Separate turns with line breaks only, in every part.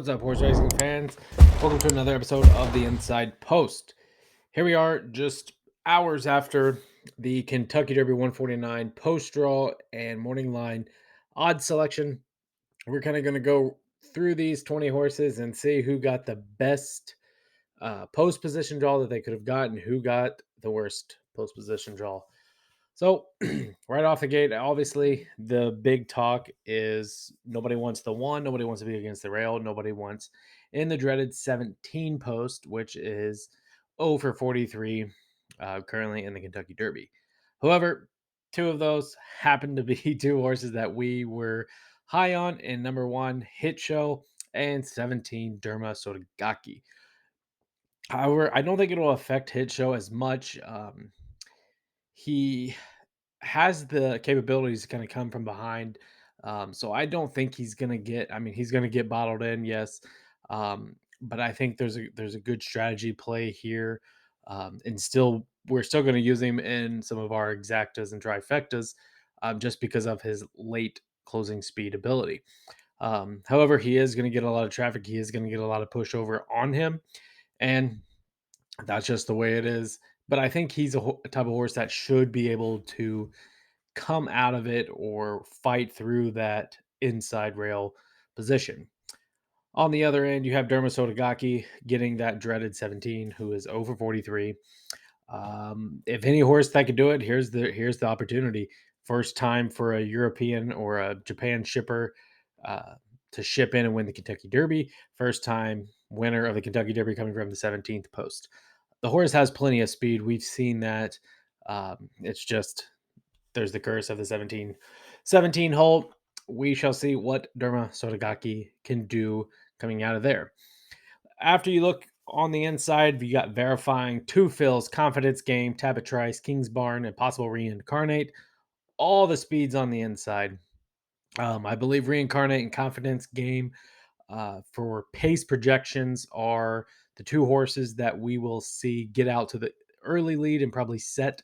What's up, horse racing fans? Welcome to another episode of the Inside Post. Here we are, just hours after the Kentucky Derby 149 post draw and morning line odd selection. We're kind of going to go through these 20 horses and see who got the best post position draw that they could have gotten, who got the worst post position draw. So, right off the gate, obviously, the big talk is nobody wants the one, nobody wants to be against the rail, nobody wants in the dreaded 17 post, which is 0 for 43 currently in the Kentucky Derby. However, two of those happen to be two horses that we were high on in number one, Hit Show, and 17, Derma Sotogake. However, I don't think it'll affect Hit Show as much. He has the capabilities to kind of come from behind. So I don't think he's gonna get. I mean, he's gonna get bottled in, yes. But I think there's a good strategy play here, and still we're still going to use him in some of our exactas and trifectas, just because of his late closing speed ability. However, he is going to get a lot of traffic. He is going to get a lot of pushover on him, and that's just the way it is. But I think he's a type of horse that should be able to come out of it or fight through that inside rail position. On the other end, you have Derma Sotogake getting that dreaded 17, who is over 43. If any horse that could do it, here's the opportunity. First time for a European or a Japan shipper uh, to ship in and win the Kentucky Derby. First time winner of the Kentucky Derby coming from the 17th post. The horse has plenty of speed. We've seen that. It's just there's the curse of the 17 hole. We shall see what Derma Sotogake can do coming out of there. After you look on the inside, you got verifying two fills, confidence game, Tabatrice, King's Barn, and possible reincarnate. All the speeds on the inside. I believe reincarnate and confidence game for pace projections are the two horses that we will see get out to the early lead and probably set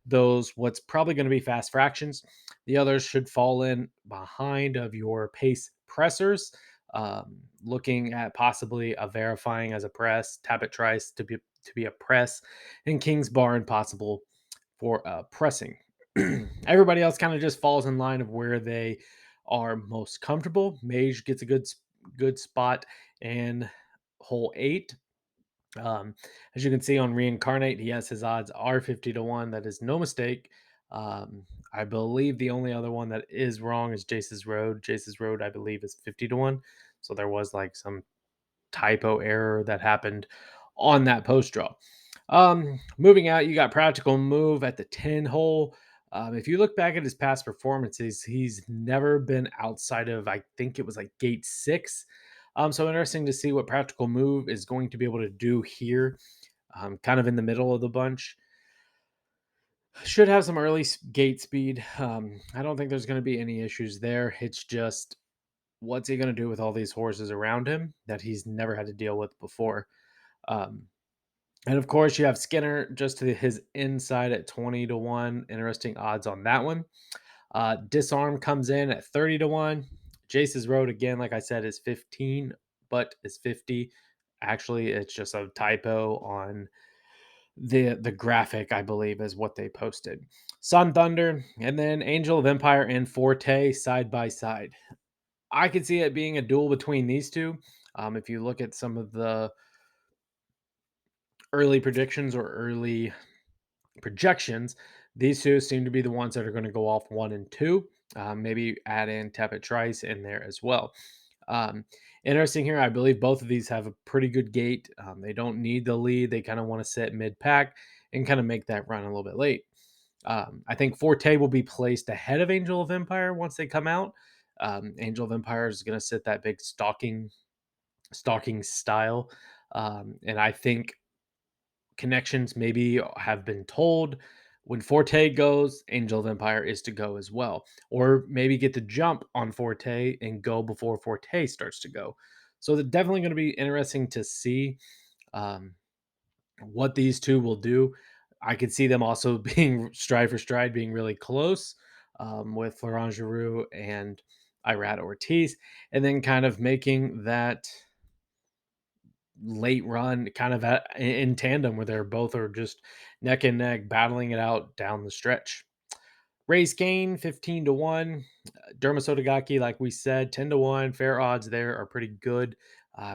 those what's probably going to be fast fractions. The others should fall in behind of your pace pressers. Looking at possibly a verifying as a press, Tabit tries to be a press, and King's Barn possible for pressing. Everybody else kind of just falls in line of where they are most comfortable. Mage gets a good spot in hole 8. um, as you can see on Reincarnate, he has his odds are 50 to 1. That is no mistake. I believe the only other one that is wrong is Jace's Road. Jace's Road, I believe, is 50 to 1. So there was like some typo error that happened on that post draw. Moving out, you got Practical Move at the 10 hole. If you look back at his past performances, he's never been outside of, I think it was like gate 6. So interesting to see what Practical Move is going to be able to do here, kind of in the middle of the bunch. Should have some early gate speed. I don't think there's going to be any issues there. It's just what's he going to do with all these horses around him that he's never had to deal with before. Um, and of course, you have Skinner just to his inside at 20 to 1. Interesting odds on that one. Disarm comes in at 30 to 1. Jace's Road, again, like I said, is 15, but is 50. Actually, it's just a typo on the graphic, I believe, is what they posted. Sun Thunder, and then Angel of Empire and Forte side by side. I could see it being a duel between these two. If you look at some of the early predictions or early projections, these two seem to be the ones that are going to go off 1 and 2. Maybe add in Tappet Trice in there as well. Um, Interesting here. I believe both of these have a pretty good gate. They don't need the lead. They kind of want to sit mid pack and kind of make that run a little bit late. I think Forte will be placed ahead of Angel of Empire once they come out. Angel of Empire is going to sit that big stalking style, and I think connections maybe have been told when Forte goes, Angel of Empire is to go as well, or maybe get the jump on Forte and go before Forte starts to go. So they're definitely going to be interesting to see um, what these two will do. I could see them also being stride for stride, being really close with Florent Giroux and Irad Ortiz, and then kind of making that late run kind of in tandem where they're both are just neck and neck battling it out down the stretch. Race Kane 15 to 1. Dermasotogaki, like we said, 10 to 1. Fair odds there are pretty good.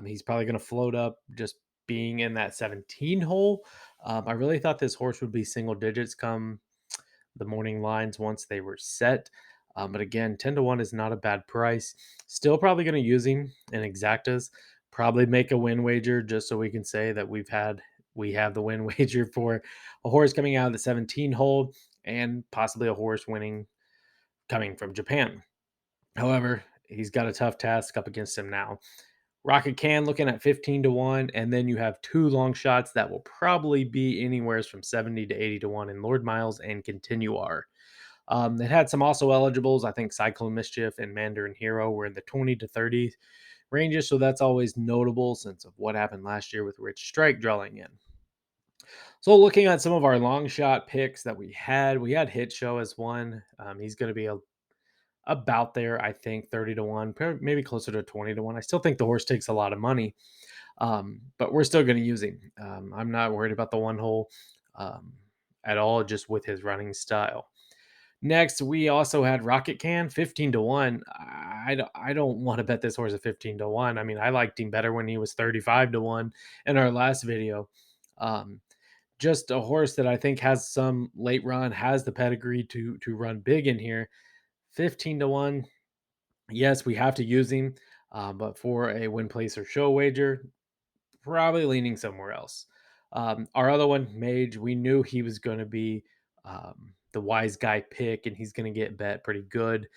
He's probably going to float up just being in that 17 hole. I really thought this horse would be single digits come the morning lines once they were set. But again, 10 to 1 is not a bad price. Still probably going to use him in exactas. Probably make a win wager just so we can say that we have the win wager for a horse coming out of the 17 hole and possibly a horse winning coming from Japan. However, he's got a tough task up against him now. Rocket Can looking at 15 to 1, and then you have two long shots that will probably be anywhere from 70 to 80 to 1 in Lord Miles and Continuar. It had some also eligibles. I think Cyclone Mischief and Mandarin Hero were in the 20 to 30 ranges, so that's always notable since of what happened last year with Rich Strike drawing in. So looking at some of our long shot picks that we had Hit Show as one. He's going to be about there, I think, 30 to 1, maybe closer to 20 to 1. I still think the horse takes a lot of money, but we're still going to use him. I'm not worried about the one hole um, at all, just with his running style. Next, we also had Rocket Can 15 to 1. I don't want to bet this horse at 15 to 1. I mean, I liked him better when he was 35 to 1 in our last video. Um, just a horse that I think has some late run, has the pedigree to run big in here. 15 to 1. Yes, we have to use him, but for a win place or show wager, probably leaning somewhere else. Our other one, Mage, we knew he was going to be the wise guy pick, and he's going to get bet pretty good.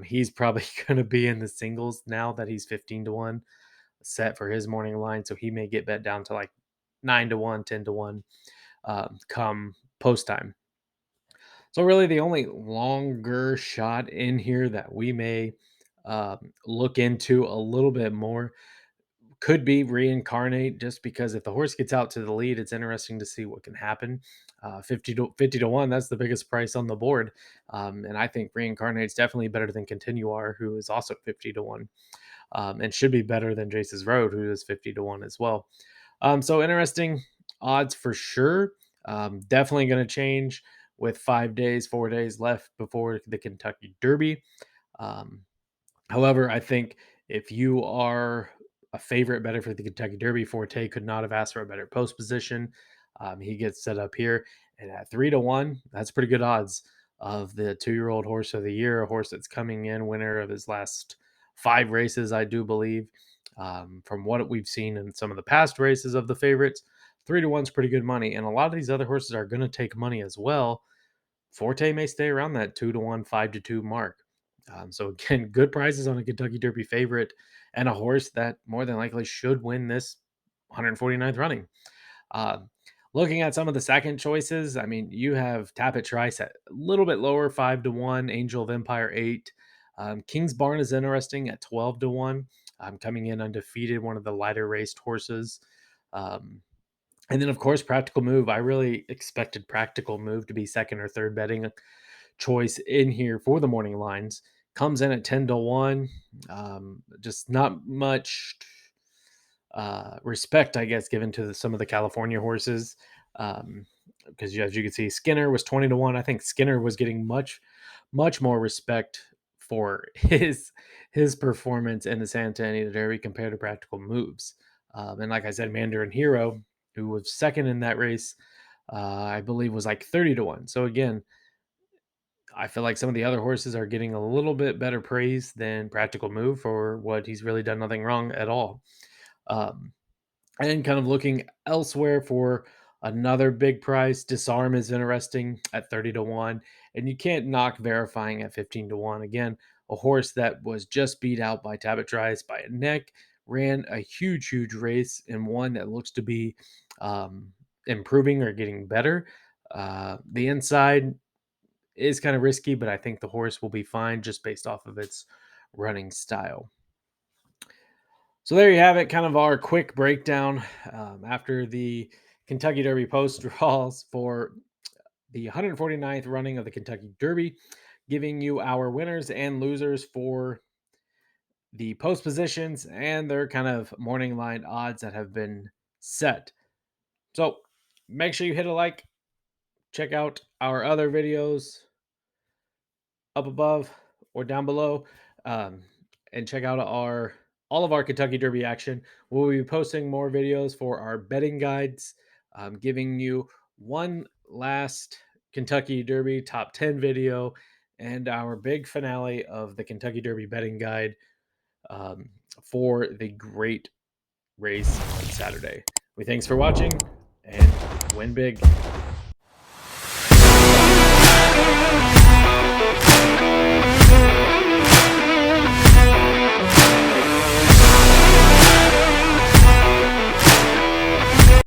He's probably going to be in the singles now that he's 15 to 1 set for his morning line. So he may get bet down to like 9 to 1, 10 to 1 come post time. So really, the only longer shot in here that we may look into a little bit more could be Reincarnate, just because if the horse gets out to the lead, it's interesting to see what can happen. 50 to 1, that's the biggest price on the board. And I think Reincarnate's definitely better than Continuar, who is also 50 to 1, and should be better than Jace's Road, who is 50 to 1 as well. So interesting odds for sure. Definitely going to change with 5 days, 4 days left before the Kentucky Derby. Um, However, I think if you are a favorite better for the Kentucky Derby, Forte could not have asked for a better post position. He gets set up here, and at 3 to 1, that's pretty good odds of the 2-year-old horse of the year, a horse that's coming in winner of his last 5 races, I do believe. From what we've seen in some of the past races of the favorites, 3 to 1 is pretty good money, and a lot of these other horses are going to take money as well. Forte may stay around that 2 to 1, 5 to 2 mark. So again, good prices on a Kentucky Derby favorite and a horse that more than likely should win this 149th running. Uh, Looking at some of the second choices, I mean, you have Tapit Trice at a little bit lower, 5 to 1, Angel of Empire 8. King's Barn is interesting at 12 to 1. Coming in undefeated, one of the lighter raced horses. Um, and then, of course, Practical Move. I really expected Practical Move to be second or third betting choice in here for the morning lines. Comes in at 10 to 1. Just not much respect, I guess, given to some of the California horses. Because as you can see, Skinner was 20 to 1. I think Skinner was getting much more respect for his performance in the Santa Anita Derby compared to Practical Moves. And like I said, Mandarin Hero, who was second in that race, I believe was like 30 to 1. So again, I feel like some of the other horses are getting a little bit better praise than Practical Move for what he's really done nothing wrong at all. Um, and kind of looking elsewhere for another big price, Disarm is interesting at 30 to 1. And you can't knock Verifying at 15 to 1. Again, a horse that was just beat out by Tabit Trice by a neck, ran a huge race, and one that looks to be improving or getting better. The inside is kind of risky, but I think the horse will be fine just based off of its running style. So there you have it, kind of our quick breakdown after the Kentucky Derby post draws for the 149th running of the Kentucky Derby, giving you our winners and losers for the post positions and their kind of morning line odds that have been set. So make sure you hit a like, check out our other videos up above or down below, um, and check out our all of our Kentucky Derby action. We'll be posting more videos for our betting guides, giving you one last Kentucky Derby top 10 video and our big finale of the Kentucky Derby betting guide, um, for the great race on Saturday. We thanks for watching and win big.